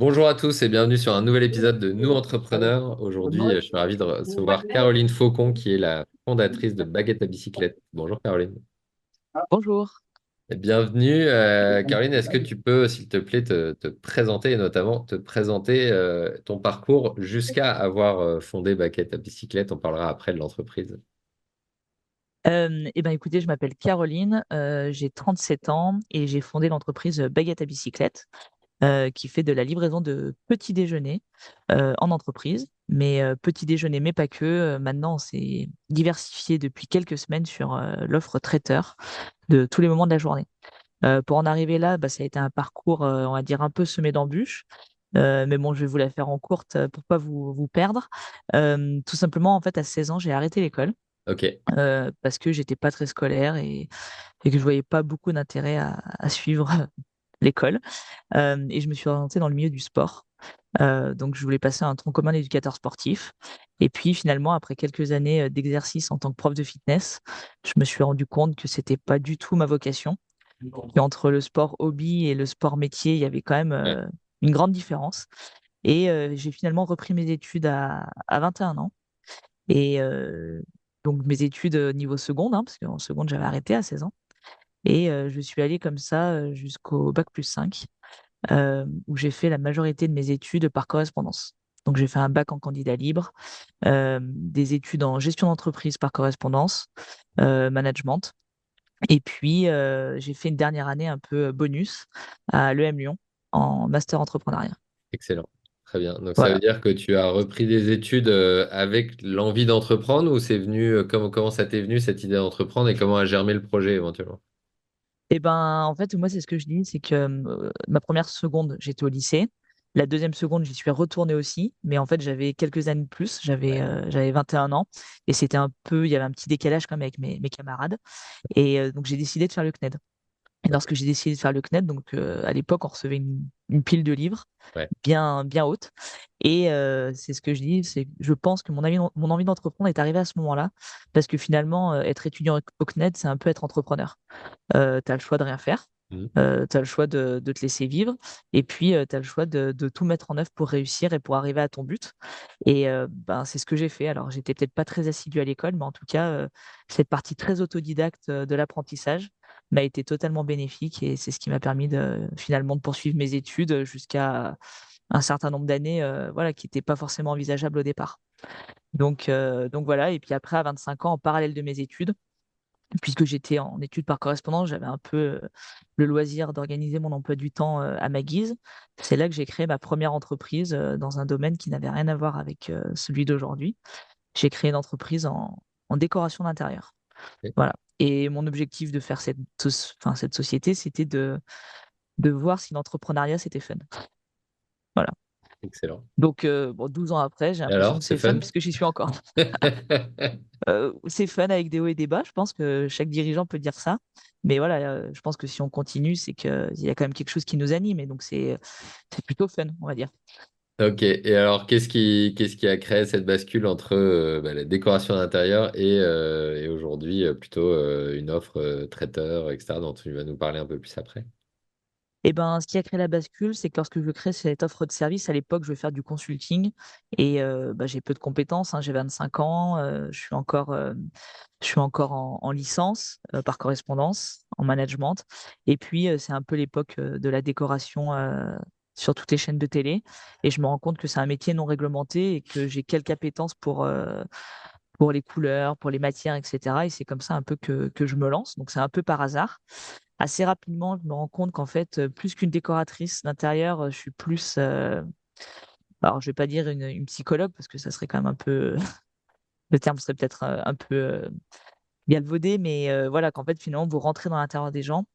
Bonjour à tous et bienvenue sur un nouvel épisode de Nous Entrepreneurs. Aujourd'hui, je suis ravi de recevoir Caroline Faucon, qui est la fondatrice de Baguette à bicyclette. Bonjour Caroline. Bonjour. Et bienvenue. Caroline, est-ce que tu peux, s'il te plaît, te présenter et notamment te présenter ton parcours jusqu'à avoir fondé Baguette à bicyclette? On parlera après de l'entreprise. Écoutez, je m'appelle Caroline, j'ai 37 ans et j'ai fondé l'entreprise Baguette à bicyclette, qui fait de la livraison de petits déjeuners en entreprise. Mais petit déjeuner, mais pas que. Maintenant, on s'est diversifié depuis quelques semaines sur l'offre traiteur de tous les moments de la journée. Pour en arriver là, bah, ça a été un parcours, on va dire, un peu semé d'embûches. Mais bon, je vais vous la faire en courte pour pas vous perdre. Tout simplement, en fait, à 16 ans, j'ai arrêté l'école Ok, parce que j'étais pas très scolaire et que je voyais pas beaucoup d'intérêt à suivre l'école. Et je me suis orientée dans le milieu du sport. Donc, je voulais passer un tronc commun d'éducateur sportif. Et puis, finalement, après quelques années d'exercice en tant que prof de fitness, je me suis rendu compte que c'était pas du tout ma vocation. Et entre le sport hobby et le sport métier, il y avait quand même ouais, une grande différence. Et j'ai finalement repris mes études à 21 ans. Et donc, mes études niveau seconde, hein, parce qu'en seconde, j'avais arrêté à 16 ans. Et je suis allée comme ça jusqu'au bac+5, où j'ai fait la majorité de mes études par correspondance. Donc, j'ai fait un bac en candidat libre, des études en gestion d'entreprise par correspondance, management. Et puis, j'ai fait une dernière année un peu bonus à l'EM Lyon en master entrepreneuriat. excellent. Très bien. Donc ça veut Voilà. dire que tu as repris des études avec l'envie d'entreprendre ou c'est venu, comment ça t'est venu cette idée d'entreprendre et comment a germé le projet éventuellement? Et ben, en fait, moi, c'est ce que je dis, c'est que ma première seconde, j'étais au lycée. La deuxième seconde, j'y suis retournée aussi, mais en fait, j'avais quelques années de plus, j'avais 21 ans, et c'était un peu, il y avait un petit décalage quand même avec mes camarades. Et donc, j'ai décidé de faire le CNED. Et lorsque j'ai décidé de faire le CNED, donc à l'époque, on recevait une pile de livres Ouais. bien, bien haute. Et c'est ce que je dis, c'est je pense que mon envie d'entreprendre est arrivée à ce moment-là, parce que finalement, être étudiant au CNED, c'est un peu être entrepreneur. Tu as le choix de rien faire, Mhm. tu as le choix de te laisser vivre, et puis tu as le choix de tout mettre en œuvre pour réussir et pour arriver à ton but. Et ben, c'est ce que j'ai fait. Alors, j'étais peut-être pas très assidue à l'école, mais en tout cas, cette partie très autodidacte de l'apprentissage m'a été totalement bénéfique et c'est ce qui m'a permis finalement de poursuivre mes études jusqu'à un certain nombre d'années, voilà, qui n'étaient pas forcément envisageables au départ. Donc voilà, et puis après, à 25 ans, en parallèle de mes études, puisque j'étais en études par correspondance, j'avais un peu le loisir d'organiser mon emploi du temps à ma guise. C'est là que j'ai créé ma première entreprise dans un domaine qui n'avait rien à voir avec celui d'aujourd'hui. J'ai créé une entreprise en décoration d'intérieur. Ok. Voilà. Et mon objectif de faire cette société, c'était de voir si l'entrepreneuriat, c'était fun. Voilà. Excellent. Donc, bon, 12 ans après, j'ai Et l'impression alors, que c'est c'est fun fun? puisque j'y suis encore. C'est fun avec des hauts et des bas. Je pense que chaque dirigeant peut dire ça. Mais voilà, je pense que si on continue, c'est qu'il y a quand même quelque chose qui nous anime. Et donc, c'est plutôt fun, on va dire. Ok, et alors qu'est-ce qui a créé cette bascule entre la décoration d'intérieur et aujourd'hui plutôt une offre traiteur, etc., dont tu vas nous parler un peu plus après? Et ben, ce qui a créé la bascule, c'est que lorsque je crée cette offre de service, à l'époque, je veux faire du consulting et bah, j'ai peu de compétences, hein, j'ai 25 ans, je suis encore en licence par correspondance, en management. Et puis, c'est un peu l'époque de la décoration sur toutes les chaînes de télé. Et je me rends compte que c'est un métier non réglementé et que j'ai quelques appétences pour les couleurs, pour les matières, etc. Et c'est comme ça un peu que je me lance. Donc, c'est un peu par hasard. Assez rapidement, je me rends compte qu'en fait, plus qu'une décoratrice d'intérieur, je suis plus, alors je vais pas dire une psychologue parce que ça serait quand même un peu, le terme serait peut-être un peu galvaudé, mais voilà, qu'en fait, finalement, vous rentrez dans l'intérieur des gens,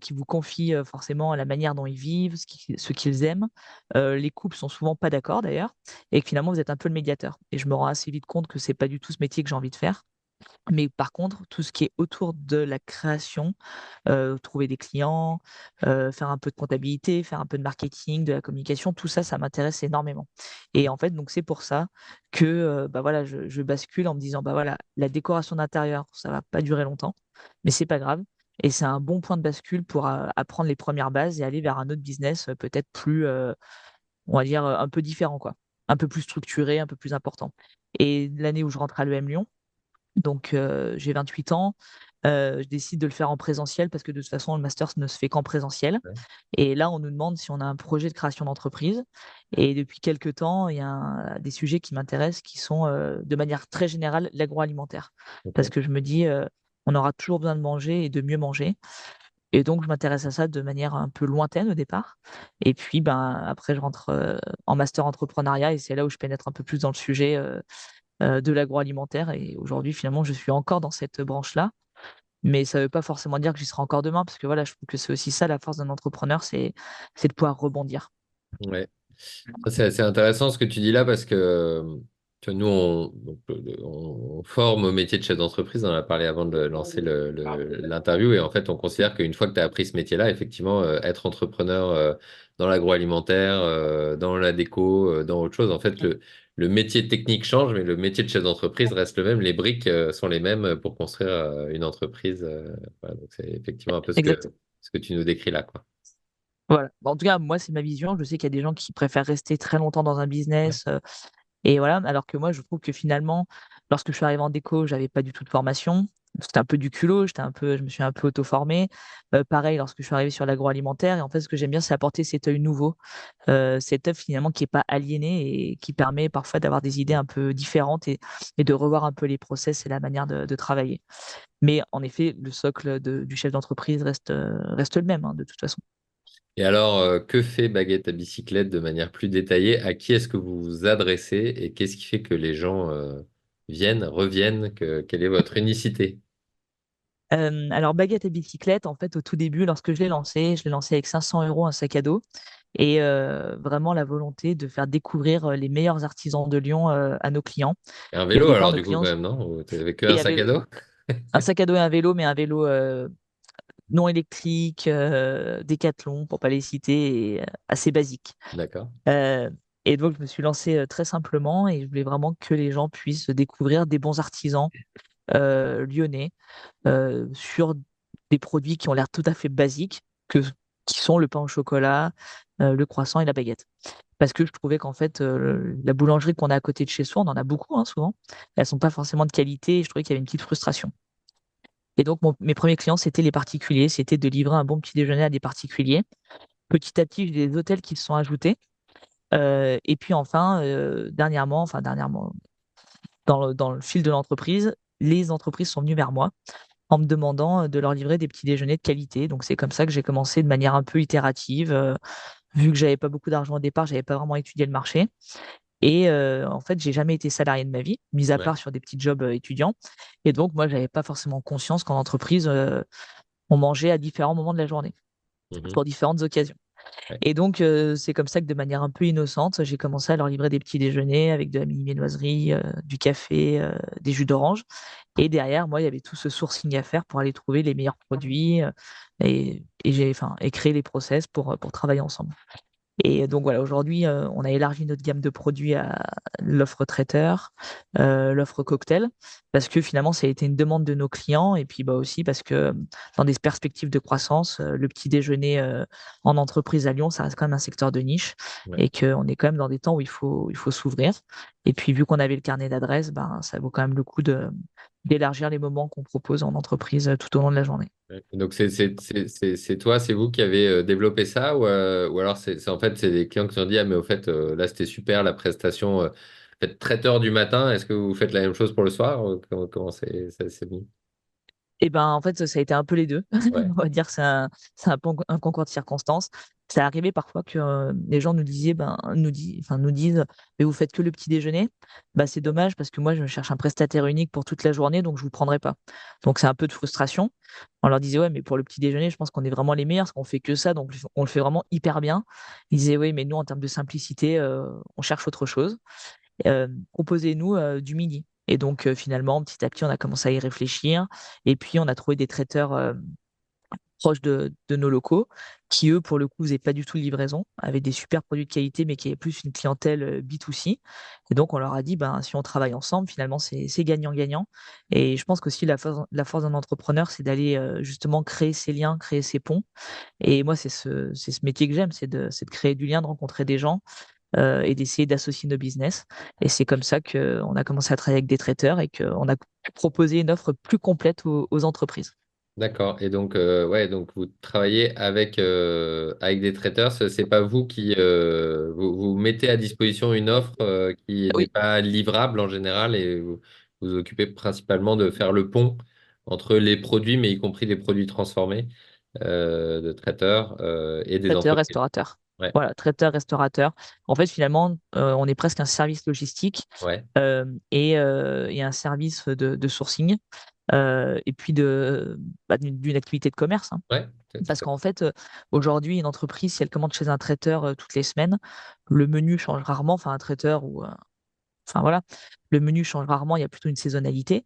qui vous confient forcément la manière dont ils vivent, ce qu'ils aiment. Les couples sont souvent pas d'accord d'ailleurs, et que finalement, vous êtes un peu le médiateur. Et je me rends assez vite compte que c'est pas du tout ce métier que j'ai envie de faire. Mais par contre, tout ce qui est autour de la création, trouver des clients, faire un peu de comptabilité, faire un peu de marketing, de la communication, tout ça, ça m'intéresse énormément. Et en fait, donc c'est pour ça que bah voilà, je bascule en me disant bah voilà, la décoration d'intérieur, ça va pas durer longtemps, mais c'est pas grave. Et c'est un bon point de bascule pour apprendre les premières bases et aller vers un autre business peut-être plus on va dire, un peu différent, quoi. Un peu plus structuré, un peu plus important. Et l'année où je rentre à l'EM Lyon, donc j'ai 28 ans, je décide de le faire en présentiel parce que de toute façon, le master ne se fait qu'en présentiel. Ouais. Et là, on nous demande si on a un projet de création d'entreprise. Et depuis quelques temps, il y a des sujets qui m'intéressent qui sont, de manière très générale, l'agroalimentaire. Parce Ok. que je me dis, on aura toujours besoin de manger et de mieux manger. Et donc, je m'intéresse à ça de manière un peu lointaine au départ. Et puis, ben, après, je rentre en master entrepreneuriat et c'est là où je pénètre un peu plus dans le sujet de l'agroalimentaire. Et aujourd'hui, finalement, je suis encore dans cette branche-là. Mais ça ne veut pas forcément dire que j'y serai encore demain, parce que voilà, je trouve que c'est aussi ça la force d'un entrepreneur, c'est de pouvoir rebondir. Ouais. Ça, c'est assez intéressant ce que tu dis là parce que tu vois, nous, on forme au métier de chef d'entreprise. On en a parlé avant de lancer l'interview. Et en fait, on considère qu'une fois que tu as appris ce métier-là, effectivement, être entrepreneur dans l'agroalimentaire, dans la déco, dans autre chose, en fait, le métier technique change, mais le métier de chef d'entreprise reste le même. Les briques sont les mêmes pour construire une entreprise. Voilà, donc, c'est effectivement un peu Exact. ce que tu nous décris là, quoi. Voilà. Bon, en tout cas, moi, c'est ma vision. Je sais qu'il y a des gens qui préfèrent rester très longtemps dans un business. Et voilà, alors que moi, je trouve que finalement, lorsque je suis arrivé en déco, j'avais pas du tout de formation. C'était un peu du culot, je me suis un peu auto-formé. Pareil, lorsque je suis arrivé sur l'agroalimentaire. Et en fait, ce que j'aime bien, c'est apporter cet œil nouveau, cet œil finalement qui est pas aliéné et qui permet parfois d'avoir des idées un peu différentes et de revoir un peu les process et la manière de travailler. Mais en effet, le socle du chef d'entreprise reste le même, hein, de toute façon. Et alors, que fait Baguette à bicyclette de manière plus détaillée? À qui est-ce que vous vous adressez et qu'est-ce qui fait que les gens viennent, reviennent, quelle est votre unicité? Alors, baguette et bicyclette, en fait, au tout début, lorsque je l'ai lancé avec 500 euros un sac à dos et vraiment la volonté de faire découvrir les meilleurs artisans de Lyon à nos clients. Et un Et au vélo, départ, alors, nos du coup, clients, quand même, non? Ou t'avais que un et sac à dos? un sac à dos et un vélo, mais un vélo non électrique, Décathlon, pour pas les citer, et assez basique. D'accord. Euh, et donc, je me suis lancé très simplement et je voulais vraiment que les gens puissent découvrir des bons artisans lyonnais sur des produits qui ont l'air tout à fait basiques, qui sont le pain au chocolat, le croissant et la baguette. Parce que je trouvais qu'en fait, la boulangerie qu'on a à côté de chez soi, on en a beaucoup, hein, souvent, elles sont pas forcément de qualité et je trouvais qu'il y avait une petite frustration. Et donc, mes premiers clients, c'était les particuliers, c'était de livrer un bon petit déjeuner à des particuliers. Petit à petit, j'ai des hôtels qui se sont ajoutés. Et puis enfin, dernièrement, dans le fil de l'entreprise, les entreprises sont venues vers moi en me demandant de leur livrer des petits déjeuners de qualité. Donc c'est comme ça que j'ai commencé de manière un peu itérative. Vu que j'avais pas beaucoup d'argent au départ, j'avais pas vraiment étudié le marché. Et en fait, j'ai jamais été salarié de ma vie, mis à Ouais. part sur des petits jobs étudiants. Et donc moi, j'avais pas forcément conscience qu'en entreprise, on mangeait à différents moments de la journée, Mhm. pour différentes occasions. Ouais. Et donc, c'est comme ça que de manière un peu innocente, j'ai commencé à leur livrer des petits déjeuners avec de la mini-viennoiserie, du café, des jus d'orange. Et derrière, moi, il y avait tout ce sourcing à faire pour aller trouver les meilleurs produits et créer les process pour travailler ensemble. Et donc voilà, aujourd'hui, on a élargi notre gamme de produits à l'offre traiteur, l'offre cocktail, parce que finalement, ça a été une demande de nos clients, et puis bah, aussi parce que dans des perspectives de croissance, le petit déjeuner en entreprise à Lyon, ça reste quand même un secteur de niche, Ouais. et qu'on est quand même dans des temps où il faut s'ouvrir. Et puis vu qu'on avait le carnet d'adresses, ben, ça vaut quand même le coup d'élargir les moments qu'on propose en entreprise tout au long de la journée. Ouais. Donc, c'est toi, c'est vous qui avez développé ça ou alors en fait, c'est des clients qui se sont dit, ah, mais au fait, là, c'était super, la prestation, faites traiteur du matin, est-ce que vous faites la même chose pour le soir? Comment c'est venu? Et ben, en fait, ça a été un peu les deux. Ouais. On va dire que c'est un concours de circonstances. Ça arrivait parfois que les gens nous disent, mais vous faites que le petit déjeuner. Bah, c'est dommage parce que moi, je cherche un prestataire unique pour toute la journée, donc je vous prendrai pas. Donc c'est un peu de frustration. On leur disait, ouais, mais pour le petit déjeuner, je pense qu'on est vraiment les meilleurs, parce qu'on fait que ça, donc on le fait vraiment hyper bien. Ils disaient, oui, mais nous, en termes de simplicité, on cherche autre chose. Proposez-nous du midi. Et donc, finalement, petit à petit, on a commencé à y réfléchir. Et puis, on a trouvé des traiteurs proches de nos locaux qui, eux, pour le coup, faisaient pas du tout de livraison, avaient des super produits de qualité, mais qui avaient plus une clientèle B2C. Et donc, on leur a dit, ben, si on travaille ensemble, finalement, c'est gagnant-gagnant. Et je pense qu'aussi, la force d'un entrepreneur, c'est d'aller justement créer ces liens, créer ces ponts. Et moi, c'est ce métier que j'aime, c'est de créer du lien, de rencontrer des gens et d'essayer d'associer nos business. Et c'est comme ça qu'on a commencé à travailler avec des traiteurs et qu'on a pu proposer une offre plus complète aux entreprises. D'accord. Et donc, ouais, donc vous travaillez avec des traiteurs. C'est pas vous qui vous mettez à disposition une offre qui n'est Oui, pas livrable en général et vous vous occupez principalement de faire le pont entre les produits, mais y compris les produits transformés de traiteurs et des traiteur, entreprises. restaurateur. Ouais, Voilà, traiteur, restaurateur. En fait, finalement, on est presque un service logistique ouais, et un service de sourcing et puis d'une activité de commerce, hein. ouais. C'est Parce tout à qu'en fait, aujourd'hui, une entreprise, si elle commande chez un traiteur toutes les semaines, le menu change rarement. Enfin, un traiteur ou enfin voilà, le menu change rarement, il y a plutôt une saisonnalité.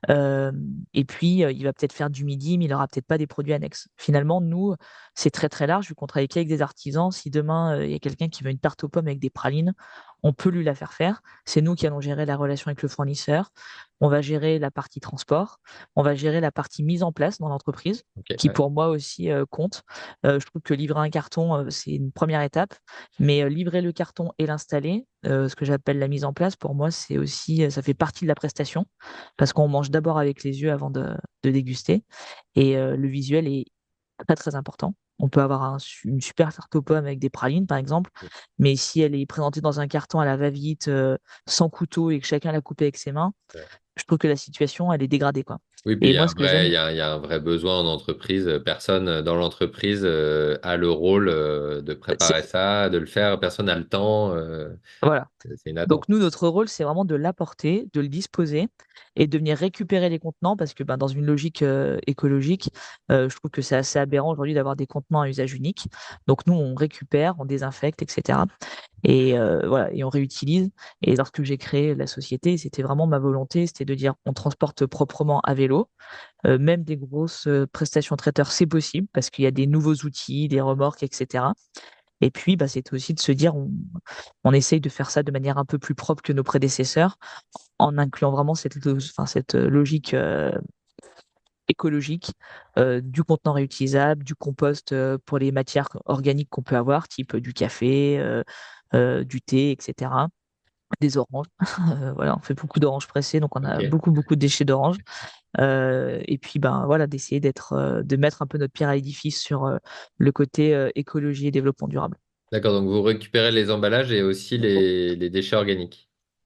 Euh, et puis, il va peut-être faire du midi, mais il aura peut-être pas des produits annexes. Finalement, nous, c'est très très large, vu qu'on travaille qu'avec des artisans. Si demain, il y a quelqu'un qui veut une tarte aux pommes avec des pralines, on peut lui la faire faire. C'est nous qui allons gérer la relation avec le fournisseur. On va gérer la partie transport. On va gérer la partie mise en place dans l'entreprise, Ok, qui ouais. pour moi aussi compte. Je trouve que livrer un carton, c'est une première étape. Mais livrer le carton et l'installer, ce que j'appelle la mise en place, pour moi, c'est aussi, ça fait partie de la prestation, parce qu'on mange d'abord avec les yeux avant de déguster. Et le visuel est très très important. On peut avoir une super tarte aux pommes avec des pralines, par exemple, mais si elle est présentée dans un carton à la va-vite, sans couteau et que chacun l'a coupée avec ses mains, je trouve que la situation, elle est dégradée, quoi. Oui, puis Et moi, ce que j'aime, il y a un vrai besoin en entreprise. Personne dans l'entreprise a le rôle de c'est, préparer ça, de le faire. Personne n'a le temps. voilà. C'est une Donc attente. nous, notre rôle, c'est vraiment de l'apporter, de le disposer et de venir récupérer les contenants parce que ben, dans une logique écologique, je trouve que c'est assez aberrant aujourd'hui d'avoir des contenants à usage unique. Donc nous, on récupère, on désinfecte, etc. Et voilà, et on réutilise. Et lorsque j'ai créé la société, c'était vraiment ma volonté, c'était de dire on transporte proprement à vélo. Même des grosses prestations traiteurs, c'est possible parce qu'il y a des nouveaux outils, des remorques, etc. Et puis, bah, c'était aussi de se dire, on essaye de faire ça de manière un peu plus propre que nos prédécesseurs, en incluant vraiment cette logique écologique, du contenant réutilisable, du compost pour les matières organiques qu'on peut avoir, type du café, du thé, etc. Des oranges. Voilà, on fait beaucoup d'oranges pressées, donc on a Ok. beaucoup, beaucoup de déchets d'oranges. Et puis, ben, voilà, d'essayer de mettre un peu notre pierre à l'édifice sur le côté écologie et développement durable. D'accord, donc vous récupérez les emballages et aussi les déchets organiques.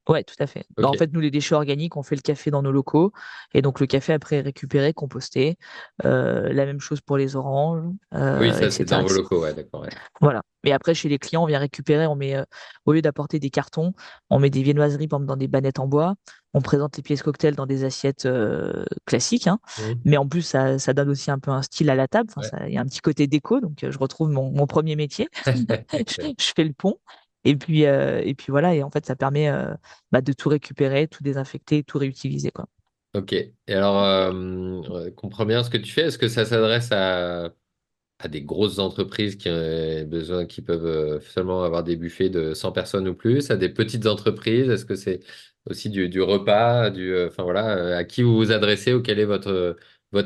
Ouais, tout à fait. Bah, Ok. en fait, nous, les déchets organiques, on fait le café dans nos locaux. Et donc, le café, après, est récupéré, composté. La même chose pour les oranges, Oui, ça c'est dans etc., vos etc. locaux, ouais, d'accord. Ouais. Voilà. Mais après, chez les clients, on vient récupérer, au lieu d'apporter des cartons, on met des viennoiseries, par exemple, dans des bannettes en bois. On présente les pièces cocktails dans des assiettes classiques, hein. Mhm. Mais en plus, ça donne aussi un peu un style à la table. Enfin, Ouais. il y a un petit côté déco. Donc, je retrouve mon premier métier. Excellent. Je fais le pont. Et puis voilà. Et en fait, ça permet bah, de tout récupérer, tout désinfecter, tout réutiliser, quoi. Ok. Et alors, comprends bien ce que tu fais. Est-ce que ça s'adresse à des grosses entreprises qui ont besoin, qui peuvent seulement avoir des buffets de 100 personnes ou plus, à des petites entreprises? Est-ce que c'est aussi du repas, enfin voilà, à qui vous vous adressez ou quelle est votre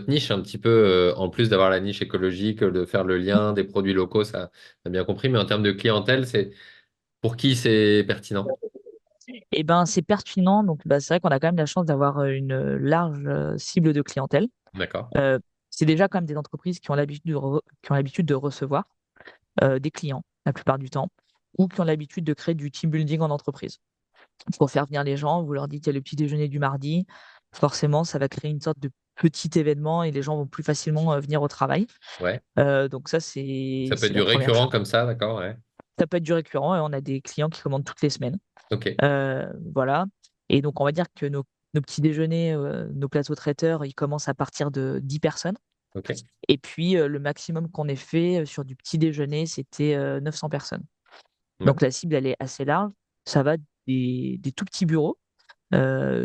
niche un petit peu, en plus d'avoir la niche écologique, de faire le lien des produits locaux, ça, on a bien compris, mais en termes de clientèle, c'est pour qui c'est pertinent? Et ben, c'est pertinent. Donc, bah, c'est vrai qu'on a quand même la chance d'avoir une large cible de clientèle. D'accord. Euh, c'est déjà quand même des entreprises qui ont l'habitude de recevoir des clients la plupart du temps, ou qui ont l'habitude de créer du team building en entreprise. Pour faire venir les gens, vous leur dites qu'il y a le petit déjeuner du mardi, forcément, ça va créer une sorte de petit événement et les gens vont plus facilement venir au travail. Ouais. Donc ça, c'est Ça peut être c'est du la première récurrent chose. comme ça, d'accord, ouais. Ça peut être du récurrent et on a des clients qui commandent toutes les semaines. Ok. Voilà. Et donc, on va dire que nos petits déjeuners, nos plateaux traiteurs, ils commencent à partir de 10 personnes. Ok. Et puis, le maximum qu'on ait fait sur du petit déjeuner, c'était 900 personnes. Ouais. Donc, la cible, elle est assez large. Ça va des tout petits bureaux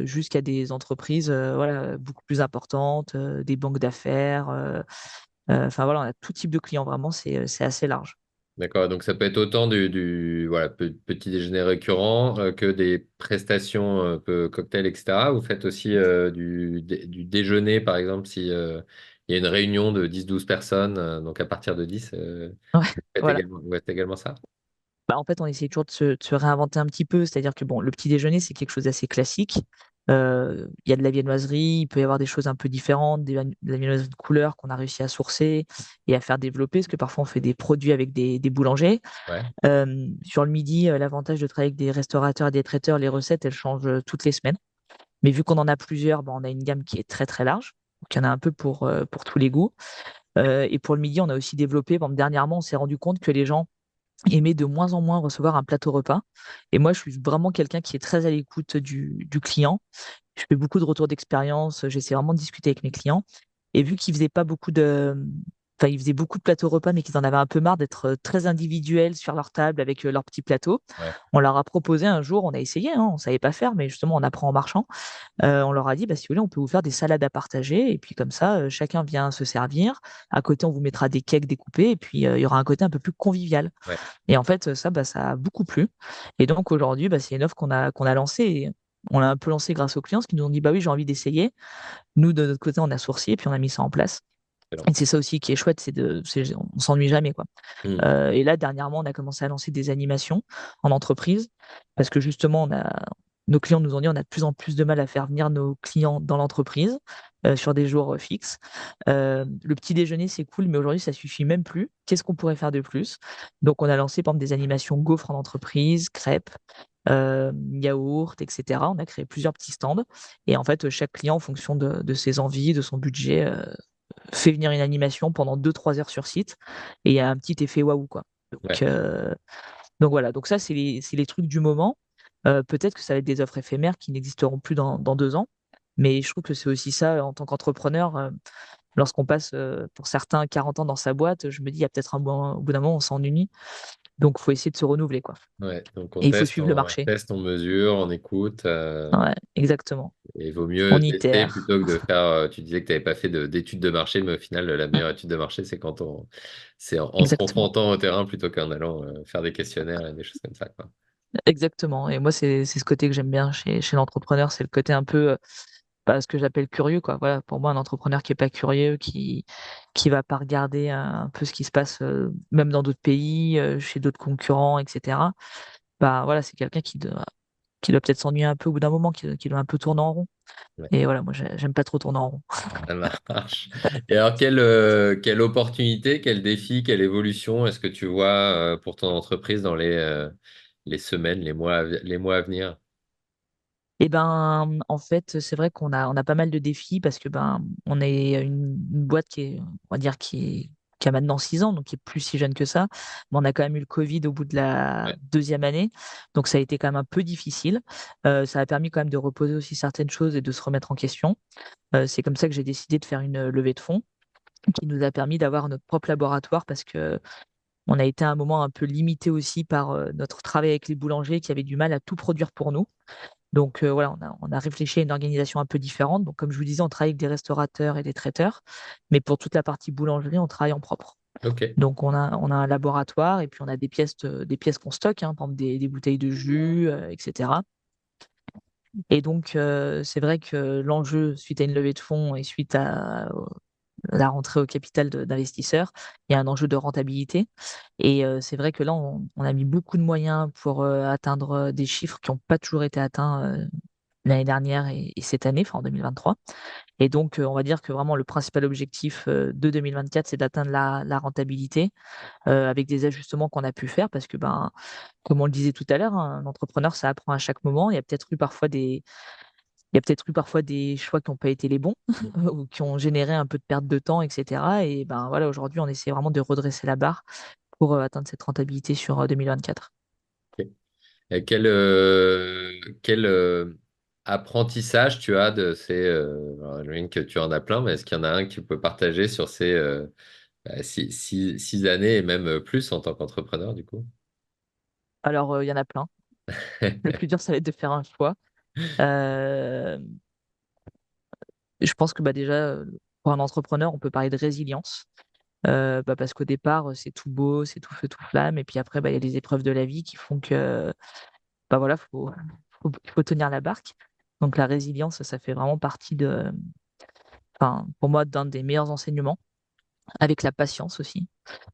jusqu'à des entreprises voilà, beaucoup plus importantes, des banques d'affaires. Enfin, voilà, on a tout type de clients. Vraiment, c'est assez large. D'accord, donc ça peut être autant voilà, petit déjeuner récurrent que des prestations un peu cocktail, etc. Vous faites aussi du déjeuner, par exemple, si il y a une réunion de 10-12 personnes, donc à partir de 10, Ouais, vous faites voilà. également ça? Bah, en fait, on essaie toujours de se réinventer un petit peu. C'est-à-dire que bon, le petit déjeuner, c'est quelque chose d'assez classique. Il y a de la viennoiserie, il peut y avoir des choses un peu différentes, de la viennoiserie de couleur qu'on a réussi à sourcer et à faire développer, parce que parfois on fait des produits avec des boulangers. Ouais, Sur le midi, l'avantage de travailler avec des restaurateurs et des traiteurs, les recettes, elles changent toutes les semaines. Mais vu qu'on en a plusieurs, bah, on a une gamme qui est très très large. Donc il y en a un peu pour tous les goûts. Et pour le midi, on a aussi développé. Bon, dernièrement, on s'est rendu compte que les gens aimer de moins en moins recevoir un plateau repas. Et moi, je suis vraiment quelqu'un qui est très à l'écoute du client. Je fais beaucoup de retours d'expérience, j'essaie vraiment de discuter avec mes clients. Et vu qu'ils faisaient pas beaucoup de... Enfin, ils faisaient beaucoup de plateaux repas, mais qu'ils en avaient un peu marre d'être très individuels sur leur table avec leur petit plateau, ouais, on leur a proposé un jour, on a essayé, hein, on savait pas faire, mais justement, on apprend en marchant. On leur a dit, bah, si vous voulez, on peut vous faire des salades à partager. Et puis comme ça, chacun vient se servir. À côté, on vous mettra des cakes découpés. Et puis, il y aura un côté un peu plus convivial. ouais. Et en fait, ça, bah, ça a beaucoup plu. Et donc aujourd'hui, bah, c'est une offre qu'on a lancée. Et on l'a un peu lancée grâce aux clients, qui nous ont dit, bah oui, j'ai envie d'essayer. Nous, de notre côté, on a sourcé et puis on a mis ça en place. Excellent. Et c'est ça aussi qui est chouette, on s'ennuie jamais, quoi. Hmm. Et là, dernièrement, on a commencé à lancer des animations en entreprise parce que justement, nos clients nous ont dit on a de plus en plus de mal à faire venir nos clients dans l'entreprise sur des jours fixes. Le petit déjeuner, c'est cool, mais aujourd'hui, ça suffit même plus. Qu'est-ce qu'on pourrait faire de plus? Donc, on a lancé par exemple des animations gaufres en entreprise, crêpes, yaourts, etc. On a créé plusieurs petits stands et en fait, chaque client, en fonction de ses envies, de son budget, fait venir une animation pendant 2-3 heures sur site et il y a un petit effet waouh, quoi. Ouais. Donc, euh, donc voilà, donc ça, c'est les trucs du moment. Peut-être que ça va être des offres éphémères qui n'existeront plus dans 2 ans, mais je trouve que c'est aussi ça en tant qu'entrepreneur. Lorsqu'on passe, pour certains, 40 ans dans sa boîte, je me dis, il y a peut-être au bout d'un moment, on s'ennuie. Donc, il faut essayer de se renouveler, quoi. Ouais, donc on Et il faut teste, suivre le marché. on mesure, on écoute. Ouais, exactement. Et il vaut mieux On tester itère. plutôt que de faire. Tu disais que tu n'avais pas fait d'études de marché, mais au final, la Mm, meilleure étude de marché, c'est c'est en se exactement. confrontant au terrain plutôt qu'en allant faire des questionnaires et des choses comme ça, quoi. Exactement. Et moi, c'est ce côté que j'aime bien chez l'entrepreneur, c'est le côté un peu, ce que j'appelle curieux, quoi. Voilà, pour moi, un entrepreneur qui est pas curieux, qui va pas regarder un peu ce qui se passe, même dans d'autres pays, chez d'autres concurrents, etc. Bah voilà, c'est quelqu'un qui doit peut-être s'ennuyer un peu au bout d'un moment, qui doit un peu tourner en rond. Ouais, Et voilà, moi, j'aime pas trop tourner en rond. ça marche. Et alors, quelle opportunité, quel défi, quelle évolution est-ce que tu vois pour ton entreprise dans les semaines, les mois à venir? Et ben, en fait, c'est vrai qu'on a pas mal de défis parce que ben, on est une boîte on va dire, qui a maintenant 6 ans, donc qui est plus si jeune que ça. Mais on a quand même eu le Covid au bout de la Ouais, deuxième année, donc ça a été quand même un peu difficile. Ça a permis quand même de reposer aussi certaines choses et de se remettre en question. C'est comme ça que j'ai décidé de faire une levée de fonds qui nous a permis d'avoir notre propre laboratoire parce que on a été à un moment un peu limité aussi par notre travail avec les boulangers qui avaient du mal à tout produire pour nous. Donc voilà, on a réfléchi à une organisation un peu différente. Donc comme je vous disais, on travaille avec des restaurateurs et des traiteurs, mais pour toute la partie boulangerie, on travaille en propre. ok. Donc on a un laboratoire et puis on a des pièces qu'on stocke, hein, par exemple des bouteilles de jus, etc. Et donc c'est vrai que l'enjeu, suite à une levée de fonds et suite à la rentrée au capital d'investisseurs, il y a un enjeu de rentabilité. Et c'est vrai que là, on a mis beaucoup de moyens pour atteindre des chiffres qui n'ont pas toujours été atteints l'année dernière et cette année, enfin en 2023. Et donc, on va dire que vraiment le principal objectif de 2024, c'est d'atteindre la rentabilité avec des ajustements qu'on a pu faire parce que, ben, comme on le disait tout à l'heure, hein, un entrepreneur, ça apprend à chaque moment. Il y a peut-être eu parfois des choix qui n'ont pas été les bons ou qui ont généré un peu de perte de temps, etc. Et ben voilà, aujourd'hui, on essaie vraiment de redresser la barre pour atteindre cette rentabilité sur 2024. Ok. Et quel apprentissage tu as de ces... alors, j'imagine que tu en as plein, mais est-ce qu'il y en a un que tu peux partager sur ces 6 années et même plus en tant qu'entrepreneur, du coup? Alors, il y en a plein. Le plus dur, ça va être de faire un choix. Euh, je pense que bah, déjà, pour un entrepreneur, on peut parler de résilience. Bah, parce qu'au départ, c'est tout beau, c'est tout feu, tout flamme. Et puis après, bah, il y a les épreuves de la vie qui font que bah, voilà, il faut tenir la barque. Donc la résilience, ça fait vraiment partie enfin, pour moi, d'un des meilleurs enseignements, avec la patience aussi.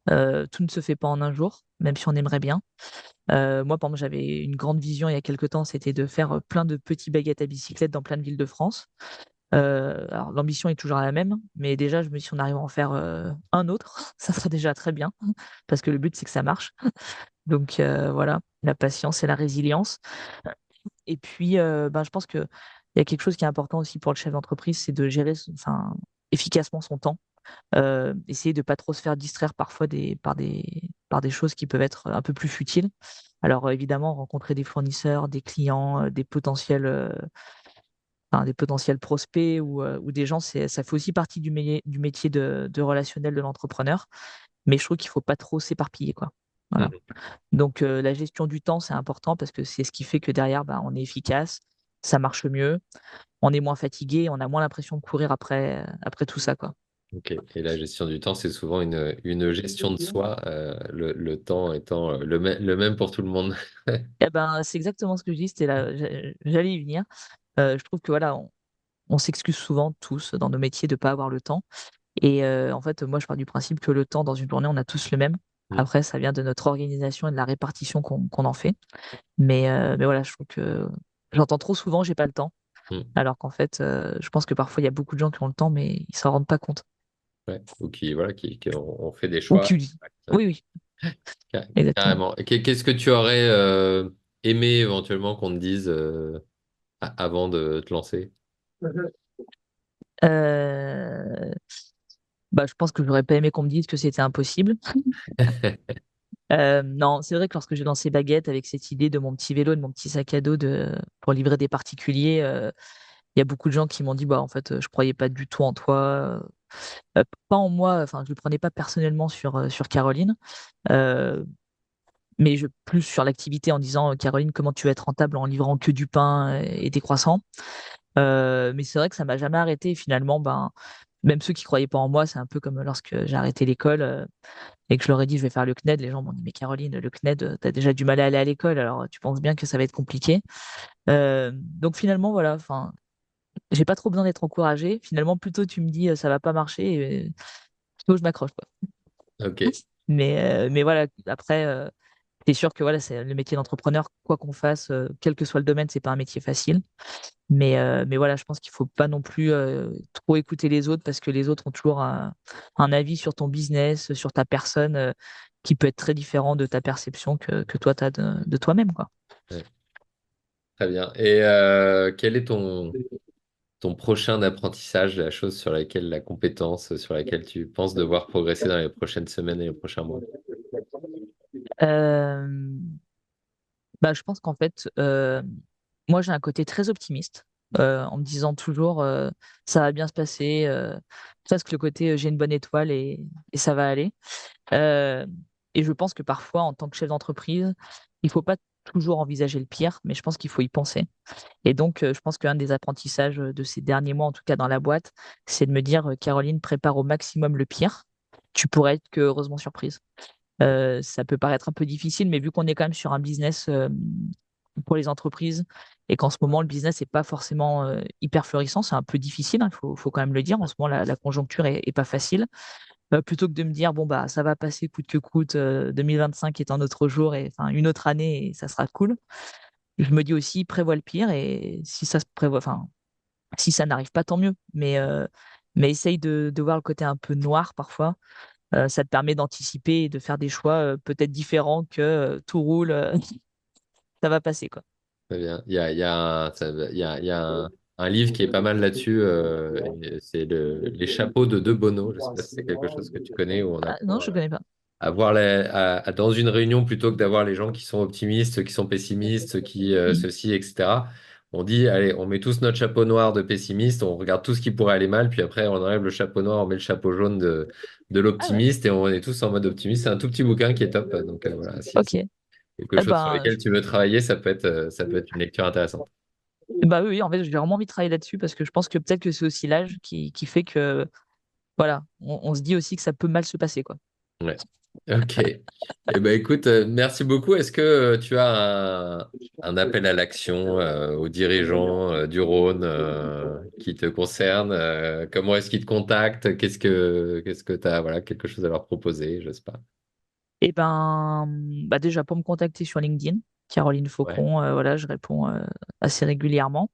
Tout ne se fait pas en un jour, même si on aimerait bien. Moi, par exemple, j'avais une grande vision il y a quelque temps, c'était de faire plein de petits baguettes à bicyclette dans plein de villes de France. Alors, l'ambition est toujours la même, mais déjà, je me dis, si on arrive à en faire un autre, ça serait déjà très bien, parce que le but, c'est que ça marche. Donc, voilà, la patience et la résilience. Et puis, ben, je pense qu'il y a quelque chose qui est important aussi pour le chef d'entreprise, c'est de gérer enfin, efficacement son temps. Essayer de pas trop se faire distraire parfois par des choses qui peuvent être un peu plus futiles. Alors, évidemment, rencontrer des fournisseurs, des clients, des potentiels prospects ou des gens, ça fait aussi partie du métier de relationnel de l'entrepreneur. Mais je trouve qu'il faut pas trop s'éparpiller, quoi. Voilà. Mhm. Donc, la gestion du temps, c'est important parce que c'est ce qui fait que derrière, bah, on est efficace, ça marche mieux, on est moins fatigué, on a moins l'impression de courir après tout ça, quoi. Ok. Et la gestion du temps, c'est souvent une gestion de soi, le temps étant le même pour tout le monde. Eh ben, c'est exactement ce que je dis, c'était là, j'allais y venir. Je trouve que voilà, on s'excuse souvent tous dans nos métiers de pas avoir le temps. Et en fait, moi, je pars du principe que le temps dans une journée, on a tous le même. Mm. Après, ça vient de notre organisation et de la répartition qu'on en fait. Mais voilà, je trouve que j'entends trop souvent, j'ai pas le temps. Mm. Alors qu'en fait, je pense que parfois, il y a beaucoup de gens qui ont le temps, mais ils s'en rendent pas compte. Ouais. Ou voilà, on fait des Ou choix. qui... Ouais. Oui, oui, Car- exactement. Carrément. Et qu'est-ce que tu aurais aimé éventuellement qu'on te dise avant de te lancer? Euh, Bah, je pense que j'aurais pas aimé qu'on me dise que c'était impossible. Non, c'est vrai que lorsque j'ai lancé Baguette avec cette idée de mon petit vélo, de mon petit sac à dos pour livrer des particuliers, il y a beaucoup de gens qui m'ont dit, bah, en fait, je croyais pas du tout en toi, pas en moi, enfin, je le prenais pas personnellement sur Caroline, euh, mais plus sur l'activité en disant, Caroline, comment tu vas être rentable en livrant que du pain et des croissants? Mais c'est vrai que ça m'a jamais arrêté. Et finalement, ben, même ceux qui croyaient pas en moi, c'est un peu comme lorsque j'ai arrêté l'école et que je leur ai dit, je vais faire le CNED. Les gens m'ont dit, mais Caroline, le CNED, t'as déjà du mal à aller à l'école, alors tu penses bien que ça va être compliqué. Donc finalement, voilà, enfin, j'ai pas trop besoin d'être encouragée. Finalement, plutôt tu me dis, ça va pas marcher, et plutôt je m'accroche, quoi. Ok, Mais voilà, après, c'est sûr que voilà, c'est le métier d'entrepreneur, quoi qu'on fasse, quel que soit le domaine, c'est pas un métier facile. Mais voilà, je pense qu'il faut pas non plus trop écouter les autres parce que les autres ont toujours un avis sur ton business, sur ta personne, qui peut être très différent de ta perception que toi, tu as de toi-même, quoi. ouais, très bien. Et quel est ton prochain apprentissage, la chose sur laquelle, la compétence sur laquelle tu penses devoir progresser dans les prochaines semaines et les prochains mois? Euh, Bah, je pense qu'en fait, moi, j'ai un côté très optimiste, en me disant toujours, ça va bien se passer, presque le côté, j'ai une bonne étoile et ça va aller. Euh, et je pense que parfois, en tant que chef d'entreprise, il faut pas toujours envisager le pire, mais je pense qu'il faut y penser. Et donc, je pense qu'un des apprentissages de ces derniers mois, en tout cas dans la boîte, c'est de me dire, Caroline, prépare au maximum le pire. Tu pourrais être que heureusement surprise. Ça peut paraître un peu difficile, mais vu qu'on est quand même sur un business pour les entreprises et qu'en ce moment, le business n'est pas forcément hyper florissant, c'est un peu difficile, hein, faut quand même le dire. En ce moment, la conjoncture est pas facile. Plutôt que de me dire, bon, bah, ça va passer coûte que coûte, 2025 est un autre jour et enfin une autre année et ça sera cool. Je me dis aussi, prévois le pire et si ça se prévoit, enfin, si ça n'arrive pas, tant mieux. Mais essaye de voir le côté un peu noir parfois. Ça te permet d'anticiper et de faire des choix peut-être différents que tout roule, ça va passer, quoi. Très bien. Il y a il y a un livre qui est pas mal là-dessus. Et c'est Les chapeaux de De Bono. Je sais pas si c'est quelque chose que tu connais où on Ah, non, apprend je connais pas. à voir dans une réunion plutôt que d'avoir les gens qui sont optimistes, qui sont pessimistes, qui Mm. ceci, etc. On dit, allez, on met tous notre chapeau noir de pessimiste, on regarde tout ce qui pourrait aller mal, puis après on enlève le chapeau noir, on met le chapeau jaune de Ah ouais, l'optimiste et on est tous en mode optimiste. C'est un tout petit bouquin qui est top. Donc voilà, si ok. c'est quelque chose sur lequel tu veux travailler, ça peut être une lecture intéressante. Bah oui, oui, en fait, j'ai vraiment envie de travailler là-dessus parce que je pense que peut-être que c'est aussi l'âge qui fait que, voilà, on se dit aussi que ça peut mal se passer, quoi. Ouais. Ok. Eh ben, écoute, merci beaucoup. Est-ce que tu as un appel à l'action aux dirigeants du Rhône qui te concerne? Comment est-ce qu'ils te contactent? Qu'est-ce que tu as, voilà, quelque chose à leur proposer? Je sais pas. Et ben, bah déjà pour me contacter sur LinkedIn, Caroline Ouais. Faucon, voilà, je réponds assez régulièrement.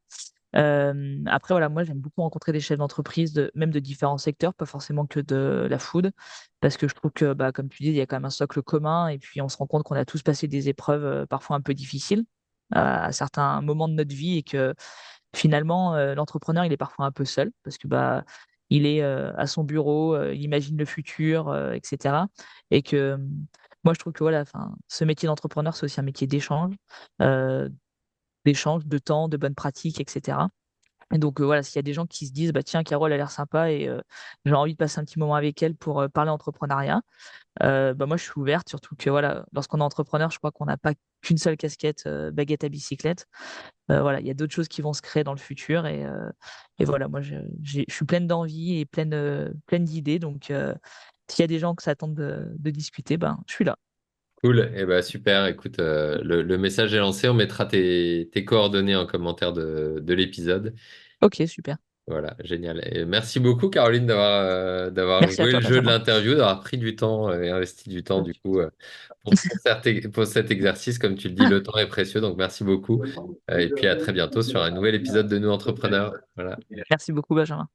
Après, voilà, moi, j'aime beaucoup rencontrer des chefs d'entreprise, même de différents secteurs, pas forcément que de la food, parce que je trouve que, bah, comme tu dis, il y a quand même un socle commun, et puis on se rend compte qu'on a tous passé des épreuves parfois un peu difficiles à certains moments de notre vie, et que finalement, l'entrepreneur, il est parfois un peu seul, parce que bah, il est à son bureau, il imagine le futur, etc. Et que moi, je trouve que voilà, enfin, ce métier d'entrepreneur, c'est aussi un métier euh, d'échange, de temps, de bonnes pratiques, etc. Et donc voilà, s'il y a des gens qui se disent, bah tiens, Carole a l'air sympa et j'ai envie de passer un petit moment avec elle pour parler entrepreneuriat, bah moi je suis ouverte, surtout que voilà, lorsqu'on est entrepreneur, je crois qu'on n'a pas qu'une seule casquette, baguette à bicyclette. Voilà, il y a d'autres choses qui vont se créer dans le futur et voilà, moi je suis pleine d'envie et pleine d'idées. Donc s'il y a des gens qui s'attendent de discuter, ben je suis là. Cool. Et ben super. Écoute, le message est lancé. On mettra tes coordonnées en commentaire de l'épisode. Ok, super. Voilà, génial. Et merci beaucoup, Caroline, d'avoir Merci à joué le toi, jeu de Benjamin. l'interview, d'avoir pris du temps et investi du temps, du coup, pour cet exercice. Comme tu le dis, le temps est précieux, donc merci beaucoup. Et puis à très bientôt sur un nouvel épisode de Nous Entrepreneurs. Voilà. Merci beaucoup, Benjamin.